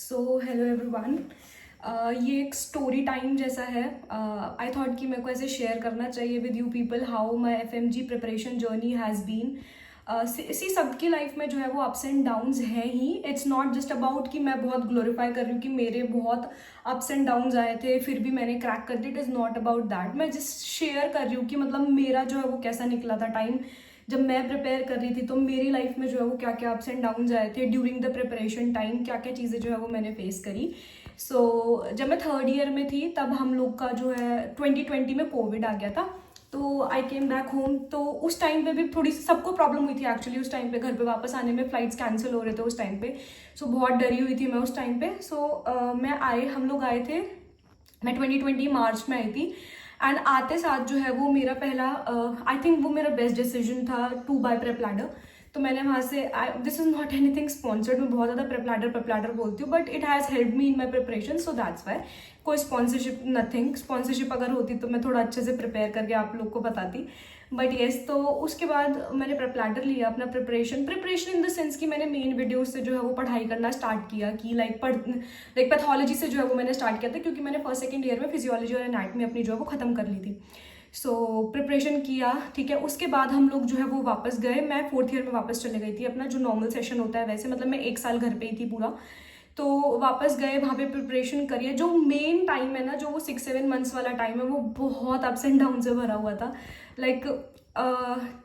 So hello everyone. ये एक story time जैसा है। आई थॉट कि मेरे को ऐसे शेयर करना चाहिए with you people how my FMG preparation journey has been. इसी सबकी लाइफ में जो है वो अप्स एंड डाउन्स हैं ही। इट्स नॉट जस्ट अबाउट कि मैं बहुत ग्लोरीफाई कर रही हूँ कि मेरे बहुत अप्स एंड डाउन्स आए थे फिर भी मैंने क्रैक कर दिया। It is not about that. मैं जस्ट शेयर कर रही हूँ कि मतलब मेरा जो है वो कैसा निकला था टाइम जब मैं प्रिपेयर कर रही थी। तो मेरी लाइफ में जो है वो क्या क्या अप्स एंड डाउन्स आए थे ड्यूरिंग द प्रिपरेशन टाइम, क्या क्या चीज़ें जो है वो मैंने फेस करी। जब मैं थर्ड ईयर में थी तब हम लोग का जो है 2020 में कोविड आ गया था। तो आई केम बैक होम। तो उस टाइम पे भी थोड़ी सी सबको प्रॉब्लम हुई थी एक्चुअली। उस टाइम पे घर पे वापस आने में फ्लाइट्स कैंसिल हो रहे थे उस टाइम पे। बहुत डरी हुई थी मैं उस टाइम पे। हम लोग आए थे। मैं 2020 मार्च में आई थी। एंड आते साथ जो है वो मेरा पहला आई थिंक वो मेरा बेस्ट डिसीजन था टू बाय प्रेप लैडर। तो मैंने वहाँ से this is not anything sponsored. मैं बहुत ज़्यादा प्रेप लैडर बोलती हूँ but it has help me in my preparation, so that's why. कोई स्पॉन्सरशिप नथिंग। स्पॉन्सरशिप अगर होती तो मैं थोड़ा अच्छे से प्रिपेयर करके आप लोग को बताती। बट येस, तो उसके बाद मैंने प्रेप लैडर लिया अपना प्रिपरेशन इन द सेंस कि मैंने मेन वीडियोज से जो है वो पढ़ाई करना स्टार्ट किया कि लाइक पैथोलॉजी से जो है वो मैंने स्टार्ट किया था क्योंकि मैंने फर्स्ट सेकंड ईयर में फिजियोलॉजी और एनाटमी अपनी जो है वो खत्म कर ली थी। प्रिपरेशन किया, ठीक है। उसके बाद हम लोग जो है वो वापस गए। मैं फोर्थ ईयर में वापस चले गई थी। अपना जो नॉर्मल सेशन होता है वैसे, मतलब मैं एक साल घर पे ही थी पूरा। तो वापस गए, वहाँ पे प्रिपरेशन करिए। जो मेन टाइम है ना, जो वो 6-7 मंथ्स वाला टाइम है, वो बहुत अप्स एंड डाउन से भरा हुआ था। लाइक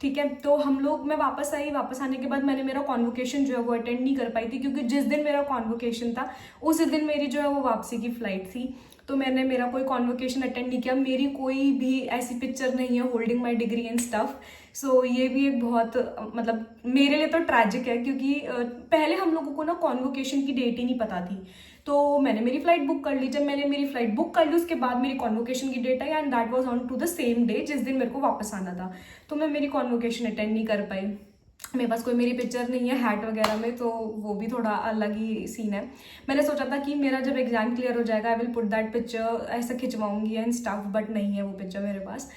ठीक है। तो हम लोग मैं वापस आई। वापस आने के बाद मैंने मेरा कॉन्वोकेशन जो है वो अटेंड नहीं कर पाई थी क्योंकि जिस दिन मेरा कॉन्वोकेशन था उस दिन मेरी जो है वो वापसी की फ्लाइट थी। तो मैंने मेरा कोई कॉन्वोकेशन अटेंड नहीं किया। मेरी कोई भी ऐसी पिक्चर नहीं है holding my degree and stuff. ये भी एक बहुत मतलब मेरे लिए तो ट्रैजिक है क्योंकि पहले हम लोगों को ना कॉन्वोकेशन की डेट ही नहीं पता थी। तो मैंने मेरी फ्लाइट बुक कर ली। जब मैंने मेरी फ्लाइट बुक कर ली उसके बाद मेरी कॉन्वोकेशन की डेट आई and that was on to the same day जिस दिन मेरे को वापस आना था। तो मैं मेरी कॉन्वोकेशन अटेंड नहीं कर पाई। मेरे पास कोई मेरी पिक्चर नहीं है हैट वगैरह में, तो वो भी थोड़ा अलग ही सीन है। मैंने सोचा था कि मेरा जब एग्जाम क्लियर हो जाएगा I will put that picture, ऐसा खिंचवाऊंगी एंड स्टफ, बट नहीं है वो पिक्चर मेरे पास।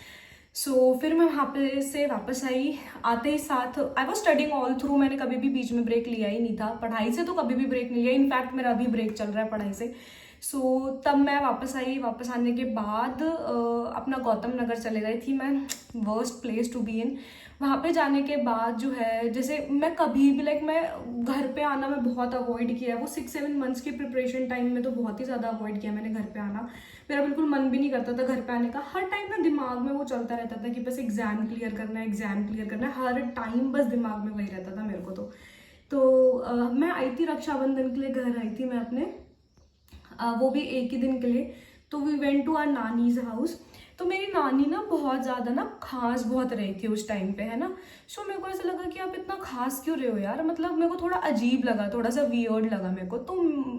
फिर मैं वहाँ पे से वापस आई। आते ही साथ I was studying all through. मैंने कभी भी बीच में ब्रेक लिया ही नहीं था। पढ़ाई से तो कभी भी ब्रेक नहीं लिया। इनफैक्ट मेरा अभी ब्रेक चल रहा है पढ़ाई से। तब मैं वापस आई। वापस आने के बाद अपना गौतम नगर चले गई थी मैं। Worst place to be in. वहाँ पे जाने के बाद जो है, जैसे मैं कभी भी लाइक मैं घर पे आना मैं बहुत अवॉइड किया है। वो 6-7 मंथ्स की प्रिपरेशन टाइम में तो बहुत ही ज़्यादा अवॉइड किया मैंने घर पे आना। मेरा बिल्कुल मन भी नहीं करता था घर पे आने का। हर टाइम ना दिमाग में वो चलता रहता था कि बस एग्जाम क्लियर करना है, एग्जाम क्लियर करना है। हर टाइम बस दिमाग में वही रहता था मेरे को। मैं आई थी रक्षाबंधन के लिए, घर आई थी मैं अपने। वो भी एक ही दिन के लिए। तो we went to our nani's house. तो मेरी नानी ना बहुत ज़्यादा ना खास बहुत रही थी उस टाइम पे, है ना। मेरे को ऐसा लगा कि आप इतना खास क्यों रहे हो यार। मतलब मेरे को थोड़ा अजीब लगा, थोड़ा सा वियर्ड लगा मेरे को। तो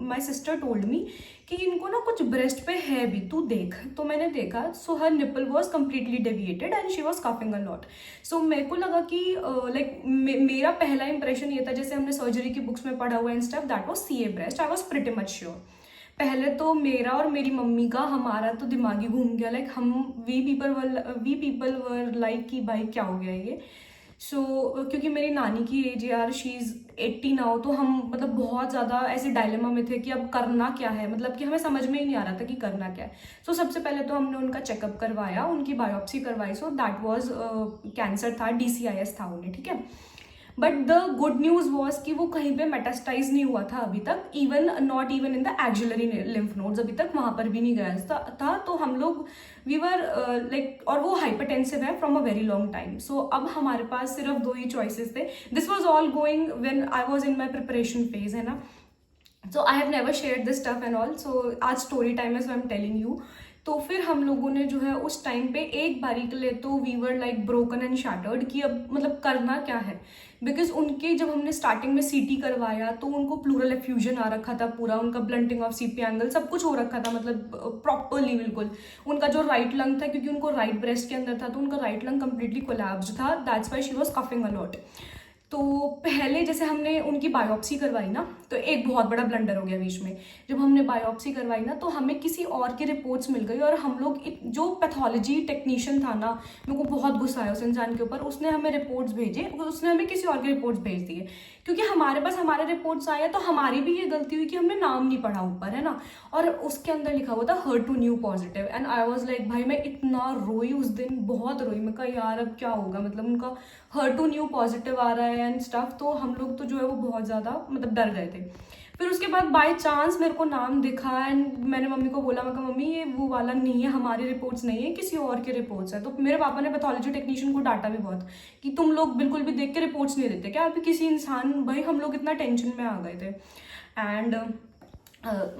माई सिस्टर टोल्ड मी कि इनको ना कुछ ब्रेस्ट पे है भी, तू देख। तो मैंने देखा। Her nipple was completely deviated and she was coughing a lot. मेरे को लगा कि लाइक मेरा पहला इंप्रेशन ये था, जैसे हमने सर्जरी की बुक्स में पढ़ा हुआ and stuff, that was CA breast. I was pretty much sure. पहले तो मेरा और मेरी मम्मी का, हमारा तो दिमाग ही घूम गया। लाइक हम वी पीपल वर लाइक कि भाई क्या हो गया ये। क्योंकि मेरी नानी की एज यार शी इज़ 80 नाउ। तो हम मतलब बहुत ज़्यादा ऐसे डायलेमा में थे कि अब करना क्या है, मतलब कि हमें समझ में ही नहीं आ रहा था कि करना क्या है। सबसे पहले तो हमने उनका चेकअप करवाया, उनकी बायोप्सी करवाई। दैट वॉज कैंसर था, DCIS था उन्हें, ठीक है। But the good news was कि वो कहीं पे मेटास्टाइज नहीं हुआ था अभी तक। Not even in the auxiliary lymph nodes, अभी तक वहां पर भी नहीं गया था। तो हम लोग वी वर लाइक, और वो हाइपरटेंसिव है from a very long time. अब हमारे पास सिर्फ दो ही चॉइसेस थे। This was all going when I was in my preparation phase, है ना। I have never share this stuff and all. आज स्टोरी टाइम है, सो आई एम टेलिंग यू। तो फिर हम लोगों ने जो है उस टाइम पे एक बारी के लिए तो we were like broken and shattered कि अब मतलब करना क्या है। बिकॉज उनके जब हमने स्टार्टिंग में CT करवाया तो उनको प्लूरल एफ्यूजन आ रखा था पूरा। उनका ब्लंटिंग ऑफ CP एंगल सब कुछ हो रखा था, मतलब प्रॉपरली बिल्कुल। उनका जो राइट लंग था, क्योंकि उनको राइट ब्रेस्ट के अंदर था, तो उनका राइट लंग कंप्लीटली कोलैप्स्ड था। That's why she was coughing a lot. तो पहले जैसे हमने उनकी बायोप्सी करवाई ना, तो एक बहुत बड़ा ब्लंडर हो गया बीच में। जब हमने बायोप्सी करवाई ना, तो हमें किसी और की रिपोर्ट्स मिल गई, और हम लोग जो पैथोलॉजी टेक्नीशियन था ना, मेरे को बहुत गुस्सा आया उस इंसान के ऊपर। उसने हमें रिपोर्ट्स भेजे, उसने हमें किसी और की रिपोर्ट्स भेज दिए, क्योंकि हमारे पास हमारे रिपोर्ट्स आए, तो हमारी भी ये गलती हुई कि हमने नाम नहीं पढ़ा ऊपर, है ना। और उसके अंदर लिखा हुआ था HER2 new positive, and I was like, भाई मैं इतना रोई उस दिन, बहुत रोई। मैं कहा यार अब क्या होगा, मतलब उनका HER2 न्यू पॉजिटिव आ रहा है एंड स्टफ। तो हम लोग तो जो है वो बहुत ज़्यादा मतलब डर गए थे। फिर उसके बाद बाय चांस मेरे को नाम दिखा, एंड मैंने मम्मी को बोला, मैं कहा मम्मी ये वो वाला नहीं है, हमारी रिपोर्ट्स नहीं है, किसी और की रिपोर्ट्स है। तो मेरे पापा ने पैथोलॉजी टेक्नीशियन को डांटा भी बहुत कि तुम लोग बिल्कुल भी देख के रिपोर्ट्स नहीं देते क्या, अभी किसी इंसान, भाई हम लोग इतना टेंशन में आ गए थे। एंड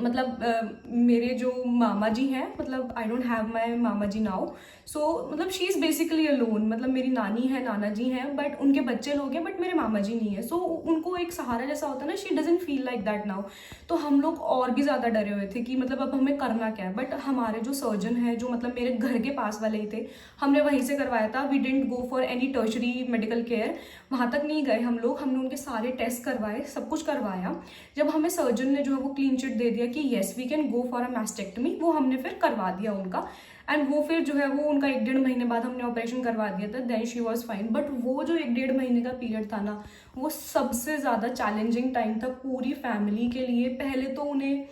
मतलब मेरे जो मामा जी हैं, मतलब आई डोंट हैव माई मामा जी नाउ, सो मतलब शी इज़ बेसिकली अलोन। मतलब मेरी नानी है, नाना जी हैं, बट उनके बच्चे लोग हैं, बट मेरे मामा जी नहीं है। सो उनको एक सहारा जैसा होता है ना, she doesn't feel like that now. तो हम लोग और भी ज़्यादा डरे हुए थे कि मतलब अब हमें करना क्या है। बट हमारे जो सर्जन है, जो मतलब मेरे घर के पास वाले ही थे, हमने वहीं से करवाया था। We didn't go for any tertiary medical care, वहाँ तक नहीं गए हम लोग। हमने उनके सारे टेस्ट करवाए, सब कुछ करवाया। जब हमें सर्जन ने जो है वो क्लीन चिट दे दिया कि yes we can go for a mastectomy, वो हमने फिर करवा दिया उनका। एंड वो फिर जो है वो उनका 1-1.5 महीने बाद हमने ऑपरेशन करवा दिया था, then she was fine. But वो जो 1-1.5 महीने का पीरियड था ना, वो सबसे ज़्यादा चैलेंजिंग टाइम था पूरी फैमिली के लिए। पहले तो उन्हें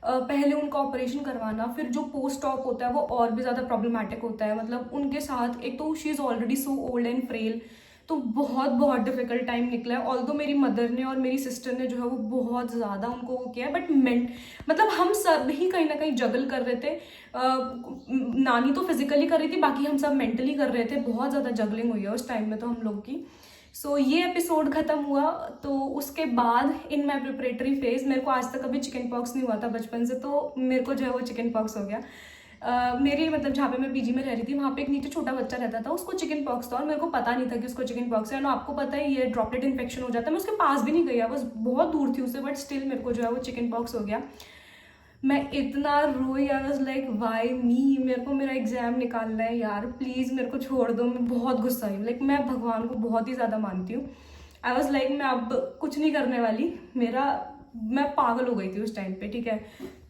पहले उनका ऑपरेशन करवाना, फिर जो पोस्ट ऑप होता है वो और भी ज़्यादा प्रॉब्लमैटिक होता है। मतलब उनके साथ एक तो she is already so old and frail, तो बहुत बहुत डिफिकल्ट टाइम निकला है। ऑल्दो मेरी मदर ने और मेरी सिस्टर ने जो है वो बहुत ज़्यादा उनको वो किया है, बट मतलब हम सब ही कहीं ना कहीं जगल कर रहे थे। नानी तो फिजिकली कर रही थी, बाकी हम सब मेंटली कर रहे थे। बहुत ज़्यादा जगलिंग हुई है उस टाइम में तो हम लोग की। सो ये एपिसोड खत्म हुआ, तो उसके बाद इन माई प्रिपरेटरी फेज, मेरे को आज तक कभी चिकन पॉक्स नहीं हुआ था बचपन से, तो मेरे को जो है वो चिकन पॉक्स हो गया। मेरी मतलब जहाँ पे मैं पीजी में रह रही थी, वहाँ पे एक नीचे छोटा बच्चा रहता था, उसको चिकन पॉक्स था, और मेरे को पता नहीं था कि उसको चिकन पॉक्स है। ना आपको पता है ये ड्रॉपलेट इन्फेक्शन हो जाता है। मैं उसके पास भी नहीं गई, बस बहुत दूर थी उससे, बट स्टिल मेरे को जो है वो चिकन पॉक्स हो गया। मैं इतना रोई, I was like why me, मेरे को मेरा एग्जाम निकालना है यार, प्लीज़ मेरे को छोड़ दो। मैं बहुत गुस्सा हुई, लाइक मैं भगवान को बहुत ही ज़्यादा मानती हूँ। आई वाज लाइक मैं अब कुछ नहीं करने वाली, मैं पागल हो गई थी उस टाइम पे, ठीक है।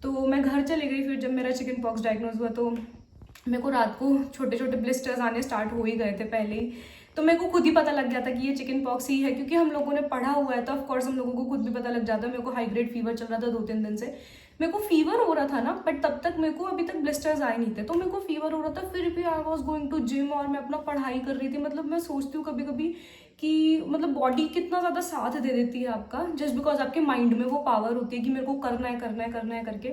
तो मैं घर चली गई। फिर जब मेरा चिकन पॉक्स डायग्नोज हुआ, तो मेरे को रात को छोटे छोटे ब्लिस्टर्स आने स्टार्ट हो ही गए थे पहले ही। तो मेरे को खुद ही पता लग गया था कि ये चिकन पॉक्स ही है, क्योंकि हम लोगों ने पढ़ा हुआ है, तो ऑफकोर्स हम लोगों को खुद भी पता लग जाता है। मेरे को हाई ग्रेड फीवर चल रहा था 2-3 दिन से। मेरे को फीवर हो रहा था ना, बट तब तक मेरे को अभी तक ब्लिस्टर्स आए नहीं थे। तो मेरे को फीवर हो रहा था, फिर भी I was going to gym, और मैं अपना पढ़ाई कर रही थी। मतलब मैं सोचती हूँ कभी कभी कि मतलब बॉडी कितना ज़्यादा साथ दे देती है आपका, जस्ट बिकॉज आपके माइंड में वो पावर होती है कि मेरे को करना है करना है करना है करके।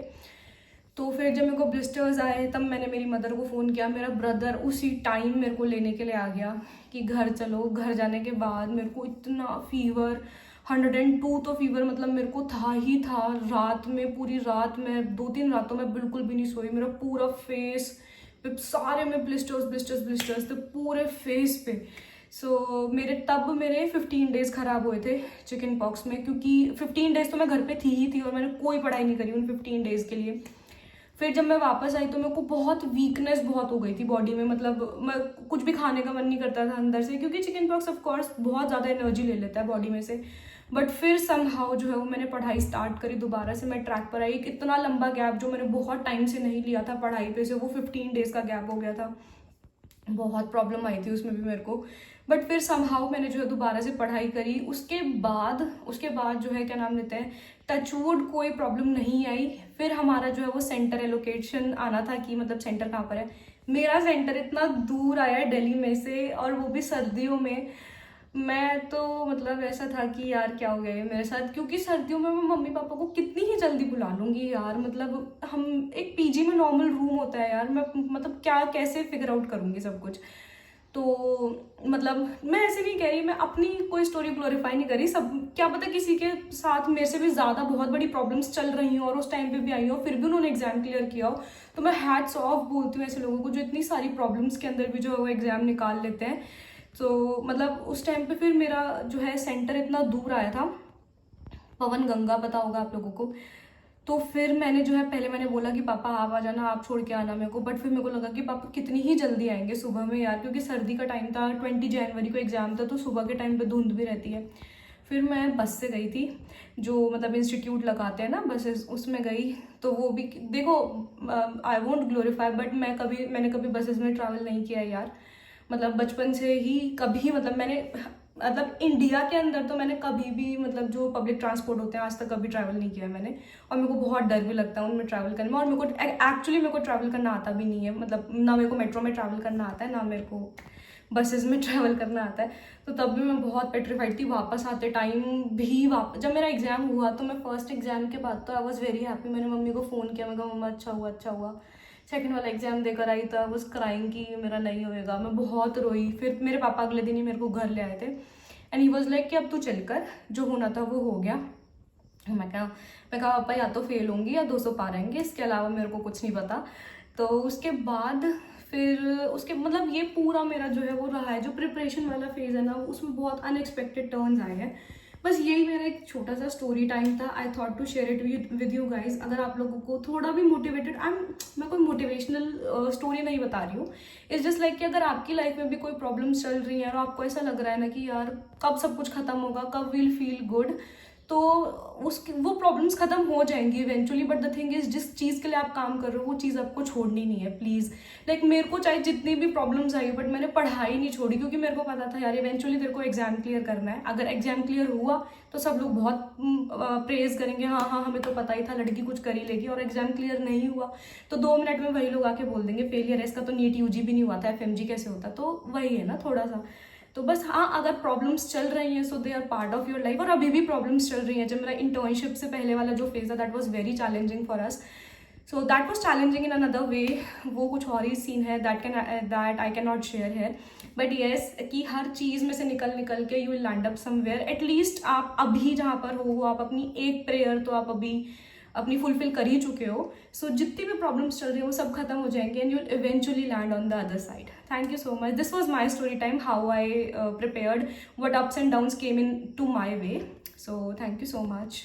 तो फिर जब मेरे को ब्लिस्टर्स आए, तब मैंने मेरी मदर को फ़ोन किया। मेरा ब्रदर उसी टाइम मेरे को लेने के लिए आ गया कि घर चलो। घर जाने के बाद मेरे को इतना फीवर, 102 तो फीवर मतलब मेरे को था ही था। रात में पूरी रात में 2-3 रातों में बिल्कुल भी नहीं सोई। मेरा पूरा फेस पे सारे में ब्लिस्टर्स ब्लिस्टर्स ब्लिस्टर्स थे पूरे फेस पे। मेरे 15 डेज ख़राब हुए थे चिकन पॉक्स में, क्योंकि 15 डेज तो मैं घर पे थी ही थी, और मैंने कोई पढ़ाई नहीं करी उन 15 डेज के लिए। फिर जब मैं वापस आई, तो मेरे को बहुत वीकनेस बहुत हो गई थी बॉडी में। मतलब मैं कुछ भी खाने का मन नहीं करता था अंदर से, क्योंकि चिकन पॉक्स ऑफ कोर्स बहुत ज़्यादा एनर्जी ले लेता है बॉडी में से। बट फिर समहाउ जो है वो मैंने पढ़ाई स्टार्ट करी दोबारा से। मैं ट्रैक पर आई। एक इतना लंबा गैप जो मैंने बहुत टाइम से नहीं लिया था पढ़ाई पे से, वो 15 डेज का गैप हो गया था। बहुत प्रॉब्लम आई थी उसमें भी मेरे को। बट फिर समहाउ मैंने जो है दोबारा से पढ़ाई करी। उसके बाद जो है क्या नाम लेते हैं, टचवुड कोई प्रॉब्लम नहीं आई। फिर हमारा जो है वो सेंटर एलोकेशन आना था कि मतलब सेंटर कहाँ पर है। मेरा सेंटर इतना दूर आया है दिल्ली में से, और वो भी सर्दियों में। मैं तो मतलब ऐसा था कि यार क्या हो गया है मेरे साथ, क्योंकि सर्दियों में मैं मम्मी पापा को कितनी ही जल्दी बुला लूँगी यार। मतलब हम एक पीजी में नॉर्मल रूम होता है यार, मैं मतलब क्या कैसे फिगर आउट करूँगी सब कुछ। तो मतलब मैं ऐसे नहीं कह रही, मैं अपनी कोई स्टोरी ग्लोरीफाई नहीं कर रही। सब क्या पता किसी के साथ मेरे से भी ज़्यादा बहुत बड़ी प्रॉब्लम्स चल रही हो और उस टाइम पे भी आई हो, फिर भी उन्होंने एग्जाम क्लियर किया हो। तो मैं हैट्स ऑफ बोलती हूँ ऐसे लोगों को जो इतनी सारी प्रॉब्लम्स के अंदर भी जो है वो एग्जाम निकाल लेते हैं। तो मतलब उस टाइम पे फिर मेरा जो है सेंटर इतना दूर आया था। पवन गंगा पता होगा आप लोगों को। तो फिर मैंने जो है पहले मैंने बोला कि पापा आप आ जाना, आप छोड़ के आना मेरे को, बट फिर मेरे को लगा कि पापा कितनी ही जल्दी आएंगे सुबह में यार, क्योंकि सर्दी का टाइम था, 20 जनवरी को एग्ज़ाम था, तो सुबह के टाइम पे धुंध भी रहती है। फिर मैं बस से गई थी, जो मतलब इंस्टीट्यूट लगाते हैं ना बसेस, उसमें गई। तो वो भी देखो, आई वोंट ग्लोरीफाई, बट मैंने कभी बसेस में ट्रैवल नहीं किया यार। मतलब बचपन से ही कभी, मतलब इंडिया के अंदर तो मैंने कभी भी मतलब जो पब्लिक ट्रांसपोर्ट होते हैं आज तक कभी ट्रैवल नहीं किया मैंने। और मेरे को बहुत डर भी लगता है उनमें ट्रैवल करने में, और मेरे को ट्रैवल करना आता भी नहीं है। मतलब ना मेरे को मेट्रो में ट्रैवल करना आता है, ना मेरे को बसेस में ट्रैवल करना आता है। तो तब भी मैं बहुत पेट्रीफाइड थी। वापस आते टाइम भी जब मेरा एग्जाम हुआ तो मैं फर्स्ट एग्जाम के बाद तो आई वॉज वेरी हैप्पी। मैंने मम्मी को फ़ोन किया, मैं कहा मम्मा अच्छा हुआ अच्छा हुआ। सेकंड वाला एग्जाम देकर आई तो आई वॉज क्राइंग कि मेरा नहीं होएगा, मैं बहुत रोई। फिर मेरे पापा अगले दिन ही मेरे को घर ले आए थे, एंड ही वॉज लाइक कि अब तू चलकर, जो होना था वो हो गया। मैं कहा पापा या तो फेल होंगी या 200 पार आएंगे, इसके अलावा मेरे को कुछ नहीं पता। तो उसके बाद फिर उसके मतलब ये पूरा मेरा जो है वो रहा है, जो प्रिपरेशन वाला फेज़ है ना, उसमें बहुत अनएक्सपेक्टेड टर्न्स आए हैं। बस यही मेरा एक छोटा सा स्टोरी टाइम था। I thought to share it with you guys. अगर आप लोगों को थोड़ा भी मोटिवेटेड, मैं कोई मोटिवेशनल स्टोरी नहीं बता रही हूँ। इट्स जस्ट लाइक कि अगर आपकी लाइफ में भी कोई प्रॉब्लम्स चल रही हैं और आपको ऐसा लग रहा है ना कि यार कब सब कुछ खत्म होगा, कब विल फील गुड, तो वो प्रॉब्लम्स खत्म हो जाएंगी eventually. But the thing is, जिस चीज़ के लिए आप काम कर रहे हो वो चीज़ आपको छोड़नी नहीं है प्लीज़। लाइक मेरे को चाहे जितनी भी प्रॉब्लम्स आई, बट मैंने पढ़ाई नहीं छोड़ी, क्योंकि मेरे को पता था यार इवेंचुअली तेरे को एग्जाम क्लियर करना है। अगर एग्जाम क्लियर हुआ तो सब लोग बहुत प्रेज करेंगे, हाँ हाँ हमें तो पता ही था लड़की कुछ कर ही लेगी। और एग्जाम क्लियर नहीं हुआ तो 2 मिनट में वही लोग आके बोल देंगे फेलियर है इसका, तो नीट यूजी भी नहीं हुआ था, FMG कैसे होता। तो वही है ना थोड़ा सा। तो बस हाँ, अगर प्रॉब्लम्स चल रही हैं so they are part of your life. और अभी भी प्रॉब्लम्स चल रही हैं। जब मेरा इंटर्नशिप से पहले वाला जो फेज था that was very challenging for us. So that was challenging in another way, वो कुछ और ही सीन है that I can not share है। बट येस कि हर चीज़ में से निकल के you will land up somewhere. At least आप अभी जहाँ पर हो आप अपनी एक प्रेयर तो आप अभी अपनी फुलफिल कर ही चुके हो। सो जितनी भी प्रॉब्लम्स चल रही है वो सब खत्म हो जाएंगे, and you will eventually land on the other side. Thank you so much. This was my story time, how I prepared, what ups and downs came in to my way. So thank you so much.